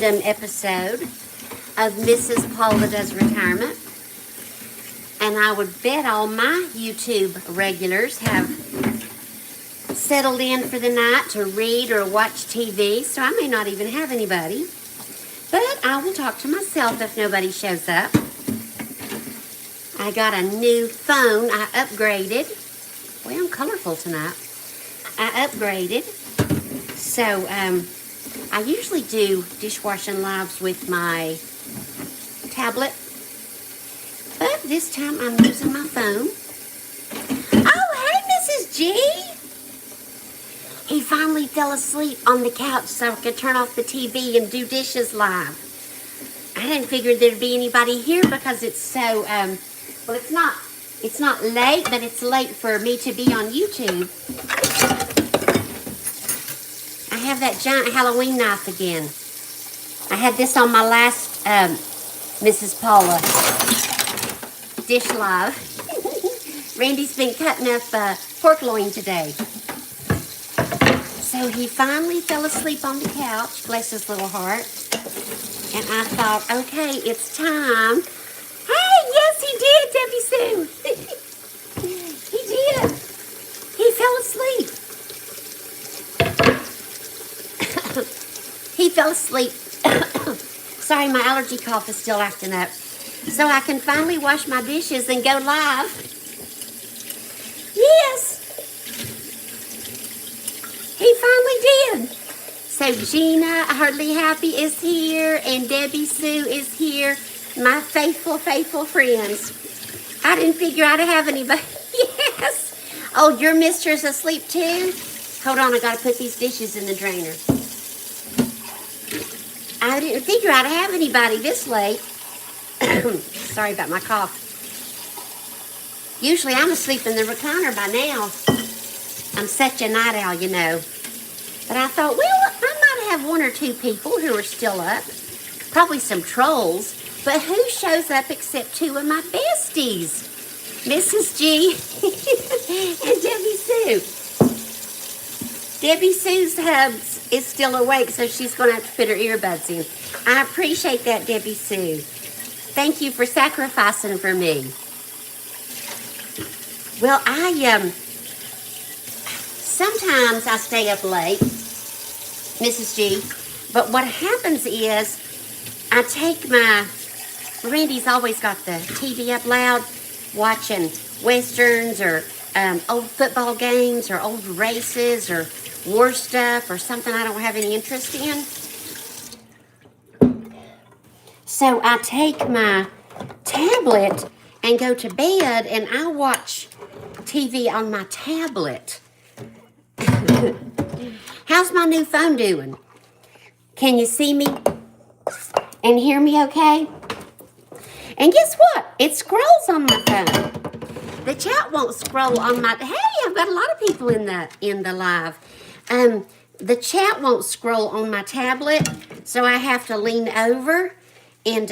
Episode of Mrs. Paula Does Retirement, and I would bet all my YouTube regulars have settled in for the night to read or watch TV, so I may not even have anybody, but I will talk to myself if nobody shows up. I got a new phone. I upgraded. Boy, I'm colorful tonight. I upgraded, so I usually do dishwashing lives with my tablet, but this time I'm using my phone. Oh, hey, Mrs. G! He finally fell asleep on the couch so I could turn off the TV and do dishes live. I didn't figure there'd be anybody here because it's so, well, it's not late, but it's late for me to be on YouTube. I have that giant Halloween knife again. I had this on my last Mrs. Paula dish live. Randy's been cutting up pork loin today. So he finally fell asleep on the couch, bless his little heart. And I thought, okay, it's time. Hey, yes, he did, Debbie Sue. He did. He fell asleep. He fell asleep. Sorry, my allergy cough is still acting up. So I can finally wash my dishes and go live. Yes. He finally did. So Gina, Hardly Happy is here, and Debbie Sue is here. My faithful, faithful friends. I didn't figure I'd have anybody. Yes. Oh, your mistress asleep too? Hold on, I gotta put these dishes in the drainer. I didn't figure I'd have anybody this late. Sorry about my cough. Usually I'm asleep in the recliner by now. I'm such a night owl, you know. But I thought, well, I might have one or two people who are still up. Probably some trolls. But who shows up except two of my besties? Mrs. G and Debbie Sue. Debbie Sue's hubs is still awake, so she's going to have to put her earbuds in. I appreciate that, Debbie Sue. Thank you for sacrificing for me. Well, sometimes I stay up late, Mrs. G, but what happens is I take Randy's always got the TV up loud, watching westerns or old football games or old races or war stuff or something I don't have any interest in. So I take my tablet and go to bed and I watch TV on my tablet. How's my new phone doing? Can you see me and hear me okay? And guess what? It scrolls on my phone. The chat won't scroll on my... Hey, I've got a lot of people in the live. The chat won't scroll on my tablet, so I have to lean over and,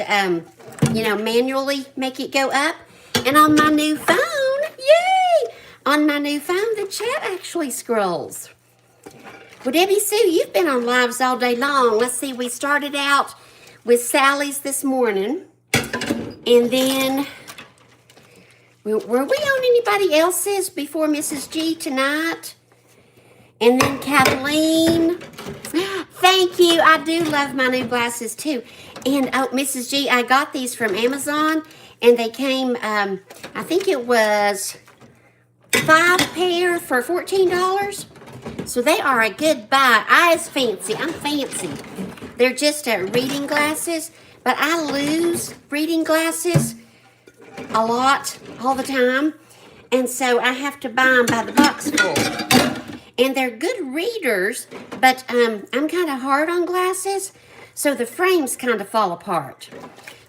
manually make it go up. And on my new phone, yay! On my new phone, the chat actually scrolls. Well, Debbie Sue, you've been on lives all day long. Let's see, we started out with Sally's this morning. And then, were we on anybody else's before Mrs. G tonight? And then Kathleen. Thank you. I do love my new glasses too. And, oh, Mrs. G, I got these from Amazon. And they came, I think it was 5 pair for $14. So they are a good buy. I'm fancy. They're just reading glasses. But I lose reading glasses a lot, all the time. And so I have to buy them by the box full. And they're good readers, but I'm kind of hard on glasses, so the frames kind of fall apart.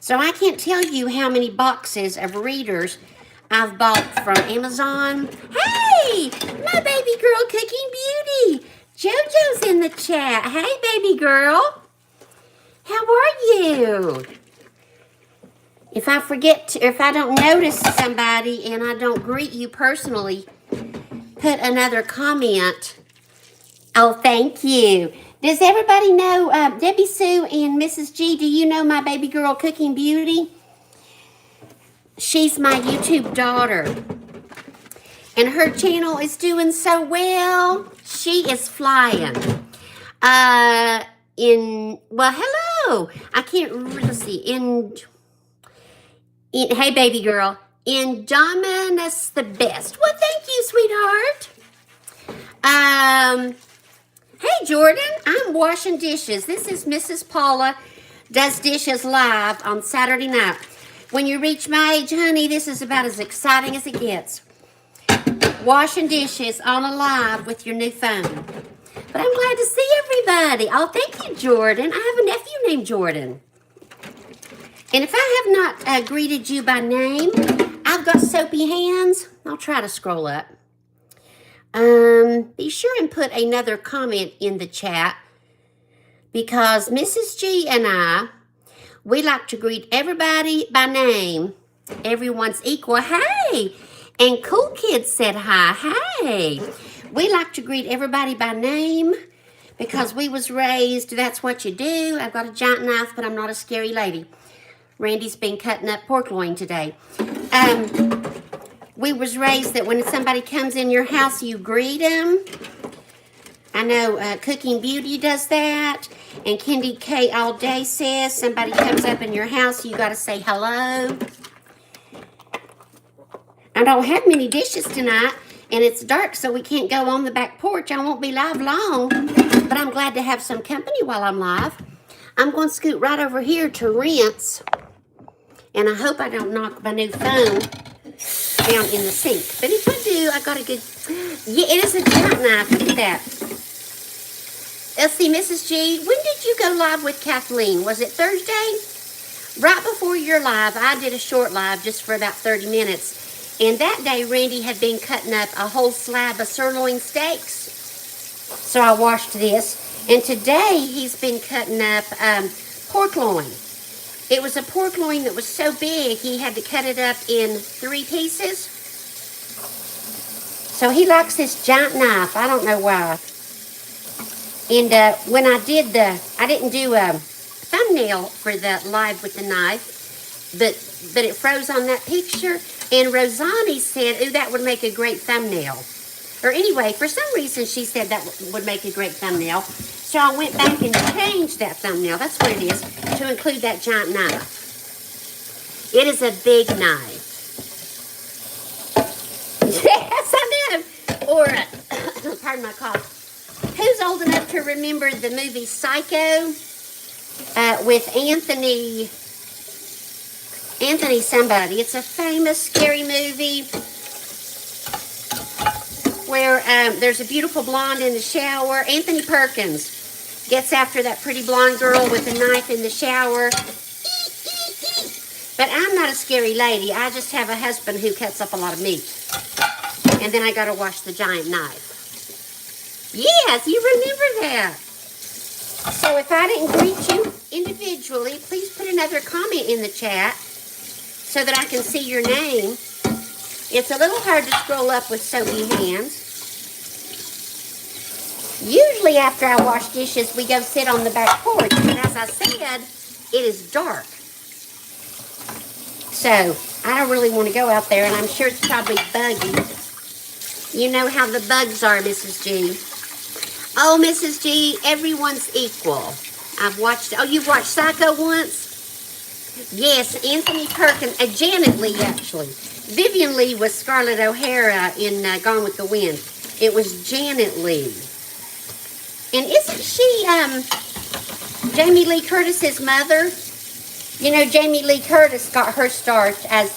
So I can't tell you how many boxes of readers I've bought from Amazon. Hey, my baby girl Cooking Beauty. JoJo's in the chat. Hey, baby girl. How are you? If I don't notice somebody and I don't greet you personally, put another comment. Oh, thank you. Does everybody know Debbie Sue and Mrs. G? Do you know my baby girl Cooking Beauty? She's my YouTube daughter. And her channel is doing so well. She is flying. Well, hello. I can't really see. Hey, baby girl. Indominus the best. Well, thank you, sweetheart. Hey, Jordan. I'm washing dishes. This is Mrs. Paula Does Dishes live on Saturday night. When you reach my age, honey, this is about as exciting as it gets. Washing dishes on a live with your new phone. But I'm glad to see everybody. Oh, thank you, Jordan. I have a nephew named Jordan. And if I have not greeted you by name, I've got soapy hands. I'll try to scroll up. Be sure and put another comment in the chat because Mrs. G and I, we like to greet everybody by name. Everyone's equal. Hey! And Cool Kids said hi. Hey! We like to greet everybody by name because we was raised, that's what you do. I've got a giant knife, but I'm not a scary lady. Randy's been cutting up pork loin today. We was raised that when somebody comes in your house, you greet them. I know Cooking Beauty does that. And Candy K all day says somebody comes up in your house, you got to say hello. I don't have many dishes tonight, and it's dark, so we can't go on the back porch. I won't be live long, but I'm glad to have some company while I'm live. I'm going to scoot right over here to rinse, and I hope I don't knock my new phone down in the sink. But if I do, I got a good... Yeah, it is a giant knife. Look at that. Let's see, Mrs. G, when did you go live with Kathleen? Was it Thursday? Right before your live, I did a short live just for about 30 minutes. And that day, Randy had been cutting up a whole slab of sirloin steaks. So I washed this. And today, he's been cutting up pork loin. It was a pork loin that was so big, he had to cut it up in 3 pieces. So he likes this giant knife. I don't know why. And when I didn't do a thumbnail for the live with the knife, but it froze on that picture. And Rosani said, ooh, that would make a great thumbnail. Or anyway, for some reason, she said that would make a great thumbnail. So I went back and changed that thumbnail. That's what it is, to include that giant knife. It is a big knife. Yes, I know. Or, pardon my cough. Who's old enough to remember the movie Psycho with Anthony somebody? It's a famous scary movie where there's a beautiful blonde in the shower. Anthony Perkins gets after that pretty blonde girl with a knife in the shower. But I'm not a scary lady. I just have a husband who cuts up a lot of meat. And then I got to wash the giant knife. Yes, you remember that. So if I didn't greet you individually, please put another comment in the chat so that I can see your name. It's a little hard to scroll up with soapy hands. Usually after I wash dishes, we go sit on the back porch. And as I said, it is dark. So I don't really want to go out there, and I'm sure it's probably buggy. You know how the bugs are, Mrs. G. Oh, Mrs. G, everyone's equal. I've watched, oh, you've watched Psycho once? Yes, Anthony Perkins, Janet Leigh, actually. Vivian Leigh was Scarlett O'Hara in Gone with the Wind. It was Janet Leigh. And isn't she Jamie Lee Curtis's mother? You know, Jamie Lee Curtis got her start as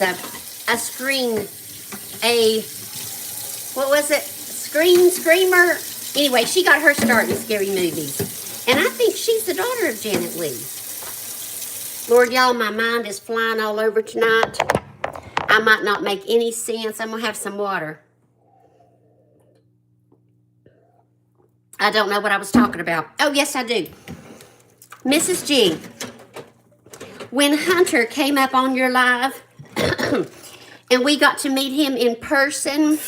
what was it? Screamer? Anyway, she got her start in scary movies. And I think she's the daughter of Janet Leigh. Lord, y'all, my mind is flying all over tonight. I might not make any sense. I'm going to have some water. I don't know what I was talking about. Oh, yes, I do. Mrs. G, when Hunter came up on your live and we got to meet him in person,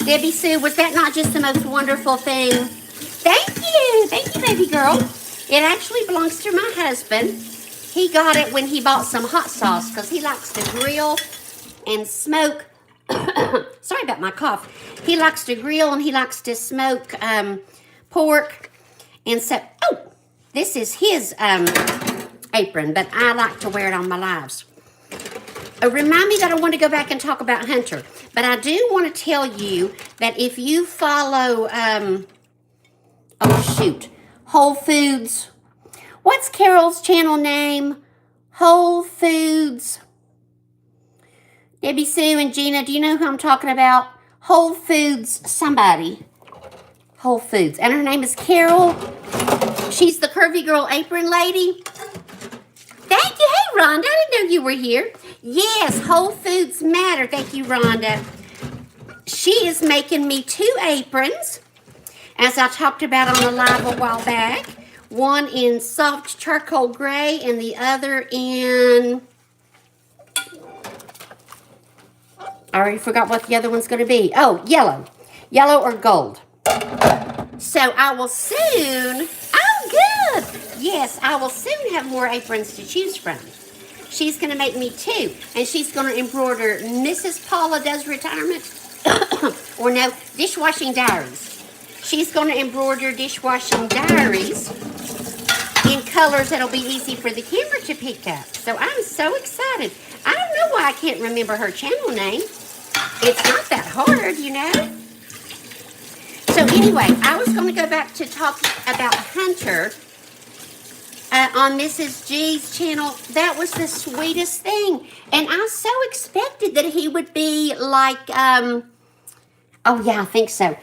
Debbie Sue, was that not just the most wonderful thing? Thank you. Thank you, baby girl. It actually belongs to my husband. He got it when he bought some hot sauce because he likes to grill and smoke. Sorry about my cough. He likes to grill and he likes to smoke pork. And so, oh, this is his apron, but I like to wear it on my lives. Remind me that I want to go back and talk about Hunter. But I do want to tell you that if you follow, Whole Foods. What's Carol's channel name? Whole Foods. Debbie Sue and Gina, do you know who I'm talking about? Whole Foods somebody. Whole Foods. And her name is Carol. She's the Curvy Girl Apron Lady. Thank you. Hey, Rhonda, I didn't know you were here. Yes, Whole Foods matter. Thank you, Rhonda. She is making me 2 aprons, as I talked about on the live a while back. One in soft charcoal gray and the other in... I already forgot what the other one's going to be. Oh, yellow. Yellow or gold. So I will soon... Oh, good! Yes, I will soon have more aprons to choose from. She's going to make me 2. And she's going to embroider Mrs. Paula Does Retirement. Or no, Dishwashing Diaries. She's going to embroider Dishwashing Diaries in colors that'll be easy for the camera to pick up. So I'm so excited. I don't know why I can't remember her channel name. It's not that hard, you know. So anyway, I was going to go back to talk about Hunter on Mrs. G's channel. That was the sweetest thing. And I so expected that he would be like, oh yeah, I think so.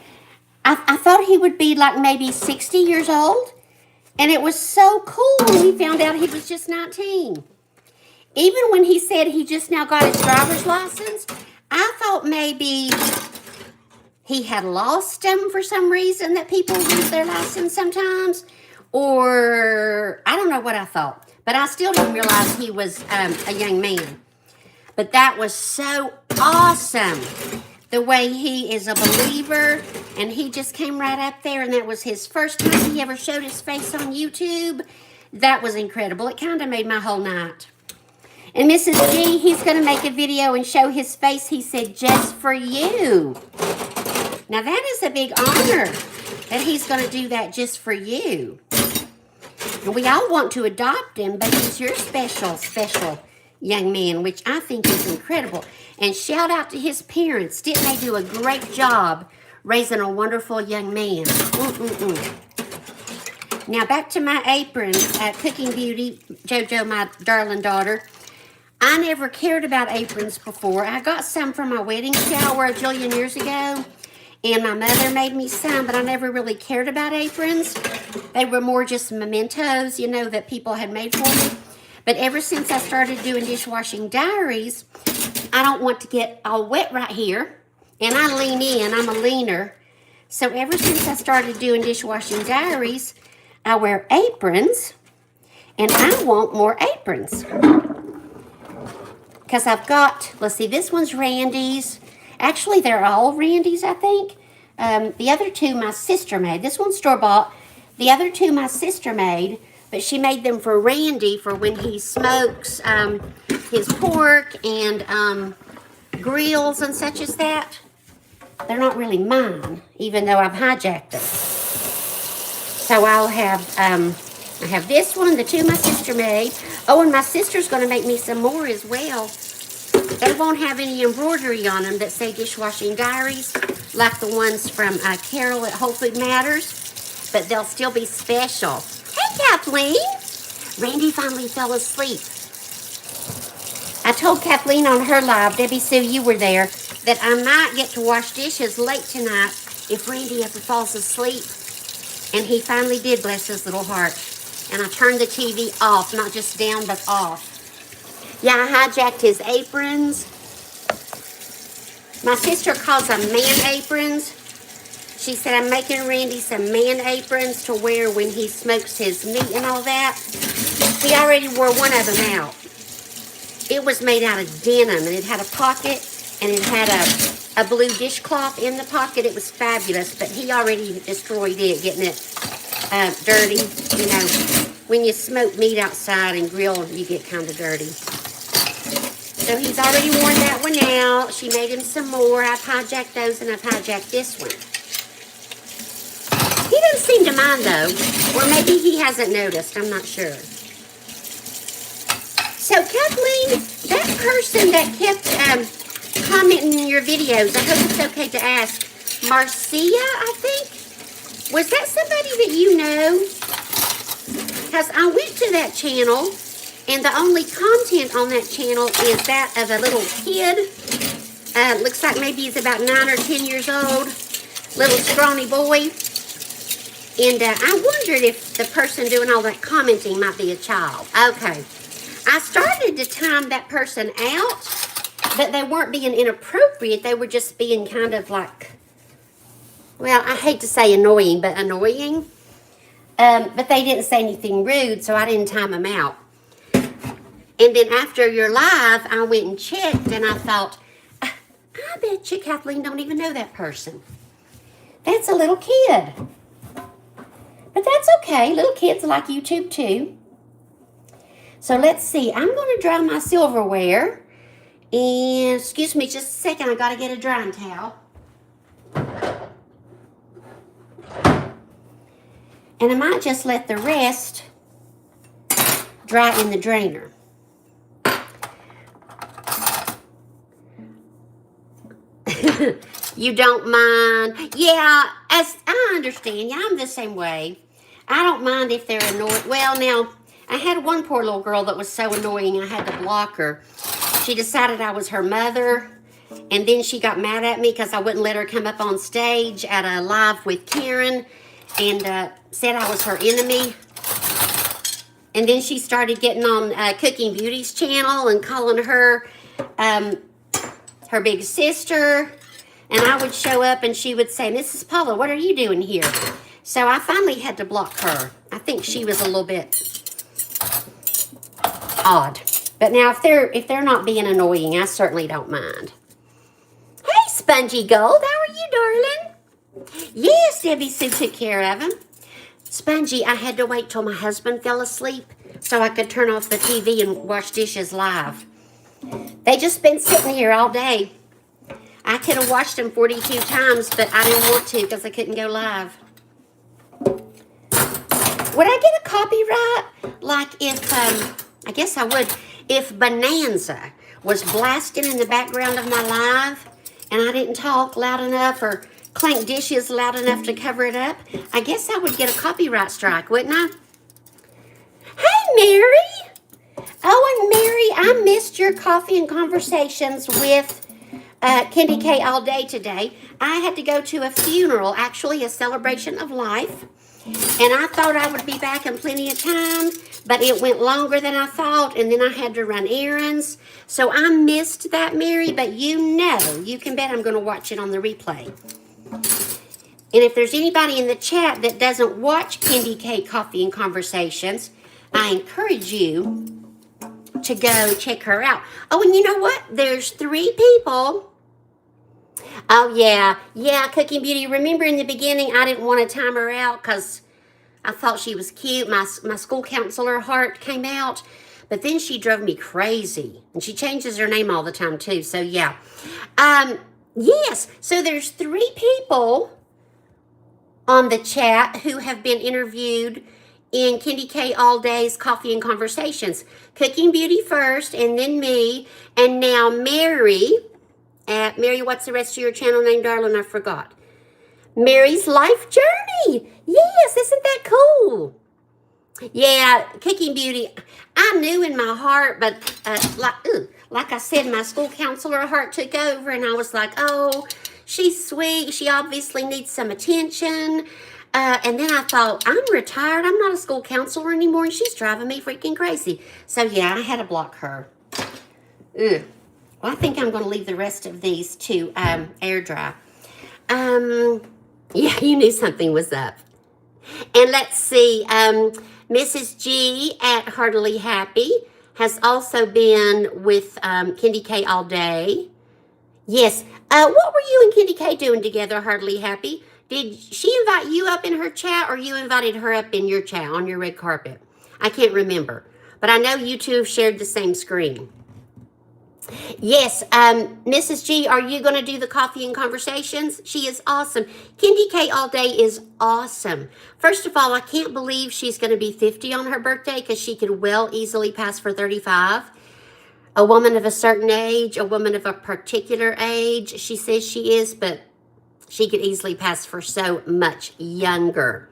I thought he would be like maybe 60 years old. And it was so cool when we found out he was just 19. Even when he said he just now got his driver's license, I thought maybe he had lost them for some reason, that people lose their license sometimes. Or I don't know what I thought. But I still didn't realize he was a young man. But that was so awesome. The way he is a believer. And he just came right up there. And that was his first time he ever showed his face on YouTube. That was incredible. It kind of made my whole night. And Mrs. G, he's going to make a video and show his face. He said, just for you. Now that is a big honor that he's going to do that just for you. And we all want to adopt him, but he's your special, special young man, which I think is incredible. And shout out to his parents. Didn't they do a great job raising a wonderful young man? Now back to my aprons. Cooking Beauty, JoJo, my darling daughter. I never cared about aprons before. I got some from my wedding shower a jillion years ago. And my mother made me some, but I never really cared about aprons. They were more just mementos, you know, that people had made for me. But ever since I started doing Dishwashing Diaries, I don't want to get all wet right here. And I lean in. I'm a leaner. So ever since I started doing Dishwashing Diaries, I wear aprons. And I want more aprons. Because I've got, let's see, this one's Randy's. Actually, they're all Randy's, I think. The other 2 my sister made. This one's store-bought. The other 2 my sister made, but she made them for Randy for when he smokes his pork and grills and such as that. They're not really mine, even though I've hijacked them. So I'll have, I have this one, the 2 my sister made. Oh, and my sister's going to make me some more as well. They won't have any embroidery on them that say Dishwashing Diaries, like the ones from Carol at Whole Food Matters, but they'll still be special. Hey, Kathleen! Randy finally fell asleep. I told Kathleen on her live, Debbie Sue, you were there, that I might get to wash dishes late tonight if Randy ever falls asleep. And he finally did, bless his little heart. And I turned the TV off, not just down, but off. Yeah, I hijacked his aprons. My sister calls them man aprons. She said, I'm making Randy some man aprons to wear when he smokes his meat and all that. He already wore one of them out. It was made out of denim, and it had a pocket, and it had a blue dishcloth in the pocket. It was fabulous, but he already destroyed it, getting it dirty. You know, when you smoke meat outside and grill, you get kind of dirty. So he's already worn that one out. She made him some more. I've hijacked those and I've hijacked this one. He doesn't seem to mind though. Or maybe he hasn't noticed. I'm not sure. So Kathleen, that person that kept commenting in your videos, I hope it's okay to ask, Marcia, I think? Was that somebody that you know? Because I went to that channel, and the only content on that channel is that of a little kid. Looks like maybe he's about 9 or 10 years old. Little scrawny boy. And I wondered if the person doing all that commenting might be a child. Okay. I started to time that person out, but they weren't being inappropriate. They were just being kind of like, well, I hate to say annoying, but annoying. But they didn't say anything rude, so I didn't time them out. And then after your live, I went and checked, and I thought, I bet you Kathleen don't even know that person. That's a little kid. But that's okay. Little kids like YouTube too. So let's see. I'm going to dry my silverware. And excuse me just a second. I got to get a drying towel. And I might just let the rest dry in the drainer. You don't mind? Yeah, as I understand. Yeah, I'm the same way. I don't mind if they're annoying. Well, now, I had one poor little girl that was so annoying I had to block her. She decided I was her mother, and then she got mad at me because I wouldn't let her come up on stage at a live with Karen, and said I was her enemy. And then she started getting on Cooking Beauty's channel and calling her her big sister. And I would show up and she would say, Mrs. Paula, what are you doing here? So I finally had to block her. I think she was a little bit odd. But now if they're not being annoying, I certainly don't mind. Hey, Spongy Gold, how are you, darling? Yes, Debbie Sue took care of him. Spongy, I had to wait till my husband fell asleep so I could turn off the TV and wash dishes live. They just been sitting here all day. I could have watched them 42 times, but I didn't want to because I couldn't go live. Would I get a copyright? Like if, I guess I would, if Bonanza was blasting in the background of my live and I didn't talk loud enough or clank dishes loud enough to cover it up, I guess I would get a copyright strike, wouldn't I? Hey, Mary! Oh, and Mary, I missed your coffee and conversations with Candy K all day today. I had to go to a funeral, actually a celebration of life. And I thought I would be back in plenty of time, but it went longer than I thought, and then I had to run errands. So I missed that, Mary, but you can bet I'm going to watch it on the replay. And if there's anybody in the chat that doesn't watch Candy K Coffee and Conversations, I encourage you to go check her out. Oh, and you know what? There's 3 people. Oh, yeah, Cooking Beauty. Remember in the beginning, I didn't want to time her out because I thought she was cute. My school counselor heart came out, but then she drove me crazy. And she changes her name all the time, too. So, yeah. Yes, so there's 3 people on the chat who have been interviewed in Candy K All Day's Coffee and Conversations. Cooking Beauty first, and then me, and now Mary. Mary, what's the rest of your channel name, darling? I forgot. Mary's Life Journey. Yes, isn't that cool? Yeah, Cooking Beauty. I knew in my heart, but like I said, my school counselor heart took over, and I was like, oh, she's sweet. She obviously needs some attention. And then I thought, I'm retired. I'm not a school counselor anymore, and she's driving me freaking crazy. So, yeah, I had to block her. Ugh. Well, I think I'm going to leave the rest of these to air dry. Yeah, you knew something was up. And let's see, Mrs. G at Heartily Happy has also been with Candy K all day. Yes. What were you and Candy K doing together, Heartily Happy? Did she invite you up in her chat, or you invited her up in your chat on your red carpet? I can't remember. But I know you two have shared the same screen. Yes, Mrs. G, are you going to do the coffee and conversations? She is awesome. Kendi K all day is awesome. First of all, I can't believe she's going to be 50 on her birthday, because she could well easily pass for 35. A woman of a certain age, a woman of a particular age, she says she is, but she could easily pass for so much younger.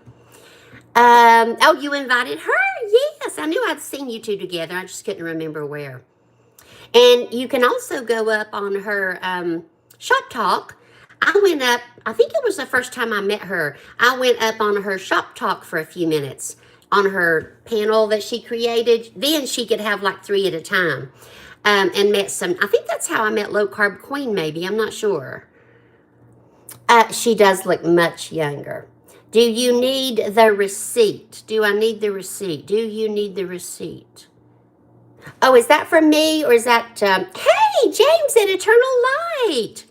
Oh, you invited her? Yes, I knew I'd seen you two together. I just couldn't remember where. And you can also go up on her shop talk. I went up, I think it was the first time I met her. I went up on her shop talk for a few minutes on her panel that she created. Then she could have like 3 at a time. And met some, I think that's how I met Low Carb Queen, maybe. I'm not sure. She does look much younger. Do you need the receipt? Do I need the receipt? Do you need the receipt? Oh, is that from me, or is that, hey, James at Eternal Light.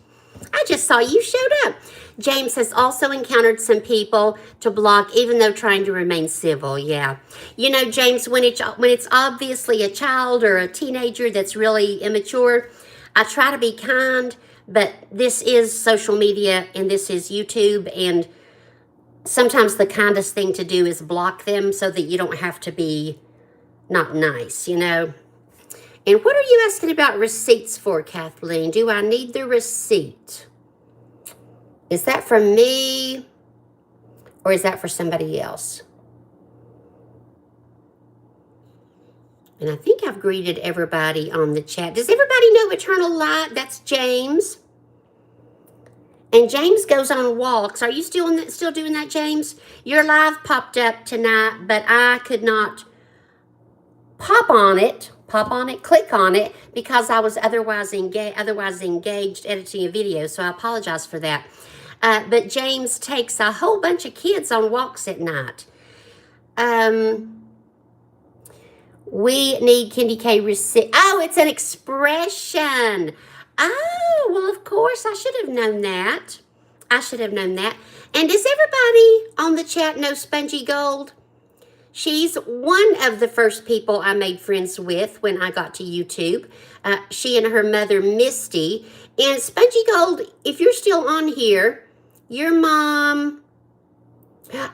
I just saw you showed up. James has also encountered some people to block, even though trying to remain civil. Yeah. You know, James, when it's obviously a child or a teenager that's really immature, I try to be kind, but this is social media and this is YouTube, and sometimes the kindest thing to do is block them so that you don't have to be not nice, you know. And what are you asking about receipts for, Kathleen? Do I need the receipt? Is that for me, or is that for somebody else? And I think I've greeted everybody on the chat. Does everybody know Eternal Light? That's James. And James goes on walks. Are you still doing that, James? Your live popped up tonight, but I could not click on it, because I was otherwise engaged editing a video, so I apologize for that. But James takes a whole bunch of kids on walks at night. We need Kendi K receipt. Oh, it's an expression. Oh, well, of course, I should have known that. And does everybody on the chat know Spongy Gold? She's one of the first people I made friends with when I got to YouTube. She and her mother, Misty. And Spongy Gold, if you're still on here, your mom...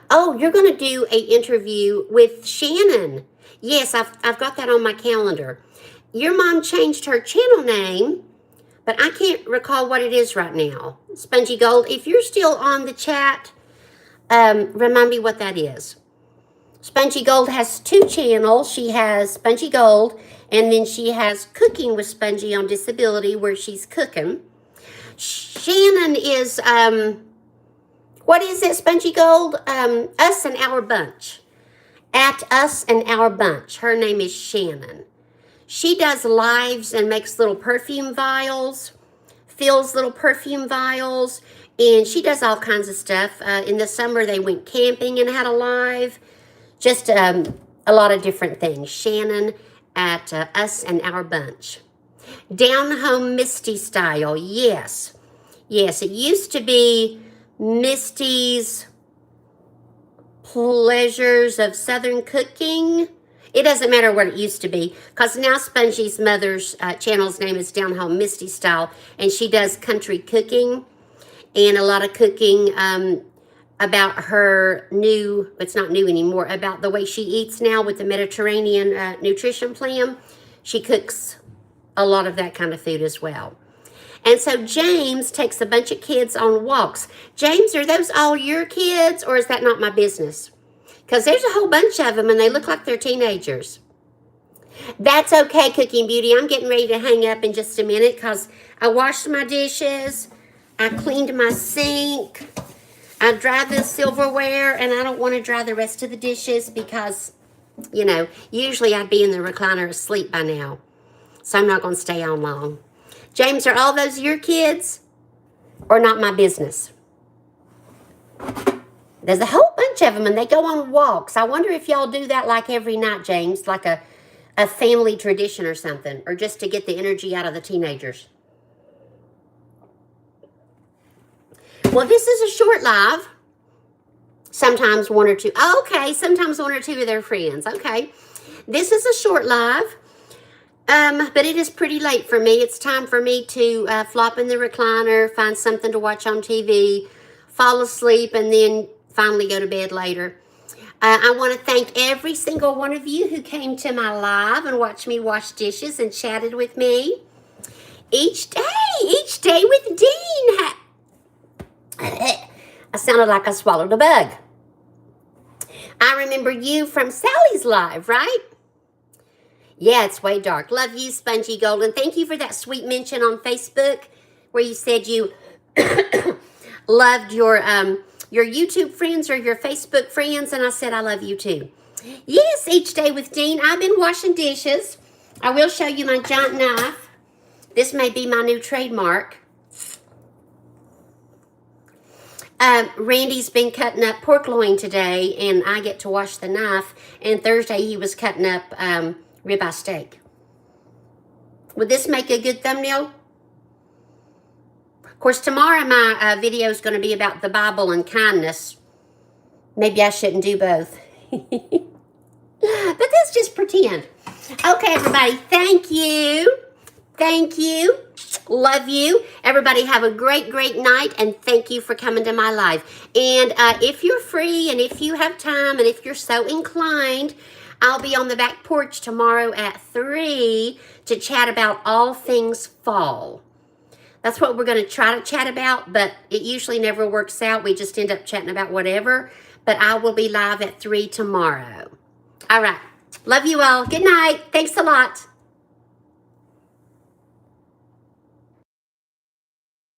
Oh, you're going to do an interview with Shannon. Yes, I've got that on my calendar. Your mom changed her channel name, but I can't recall what it is right now. Spongy Gold, if you're still on the chat, remind me what that is. Spongy Gold has 2 channels. She has Spongy Gold, and then she has Cooking with Spongy on Disability, where she's cooking. Shannon is, what is it, Spongy Gold? Us and Our Bunch. At Us and Our Bunch. Her name is Shannon. She does lives and makes little perfume vials, fills little perfume vials, and she does all kinds of stuff. In the summer, they went camping and had a live. Just a lot of different things. Shannon at Us and Our Bunch. Down Home Misty Style. Yes. Yes, it used to be Misty's Pleasures of Southern Cooking. It doesn't matter what it used to be, because now Spongy's mother's channel's name is Down Home Misty Style, and she does country cooking and a lot of cooking about her new, it's not new anymore, about the way she eats now with the Mediterranean nutrition plan. She cooks a lot of that kind of food as well. And so James takes a bunch of kids on walks. James, are those all your kids, or is that not my business? Because there's a whole bunch of them, and they look like they're teenagers. That's okay, Cooking Beauty. I'm getting ready to hang up in just a minute, because I washed my dishes, I cleaned my sink, I dried the silverware, and I don't want to dry the rest of the dishes because, you know, usually I'd be in the recliner asleep by now. So I'm not going to stay on long. James, are all those your kids or not my business? There's a whole bunch of them, and they go on walks. I wonder if y'all do that like every night, James, like a family tradition or something, or just to get the energy out of the teenagers. Well, this is a short live. Sometimes one or two. Oh, okay, sometimes one or two of their friends. Okay. This is a short live, but it is pretty late for me. It's time for me to flop in the recliner, find something to watch on TV, fall asleep, and then finally go to bed later. I want to thank every single one of you who came to my live and watched me wash dishes and chatted with me. Each day with Dean. I sounded like I swallowed a bug. I remember you from Sally's live, right? Yeah, it's way dark. Love you, Spongy Golden. Thank you for that sweet mention on Facebook where you said you loved your YouTube friends or your Facebook friends, and I said I love you too. Yes, each day with Dean. I've been washing dishes. I will show you my giant knife. This may be my new trademark. Randy's been cutting up pork loin today, and I get to wash the knife. And Thursday he was cutting up ribeye steak. Would this make a good thumbnail? Of course, tomorrow my video is going to be about the Bible and kindness. Maybe I shouldn't do both. But let's just pretend. Okay, everybody, thank you. Thank you. Love you. Everybody have a great, great night, and thank you for coming to my live. And if you're free and if you have time and if you're so inclined, I'll be on the back porch tomorrow at 3 to chat about all things fall. That's what we're going to try to chat about, but it usually never works out. We just end up chatting about whatever. But I will be live at 3 tomorrow. All right. Love you all. Good night. Thanks a lot.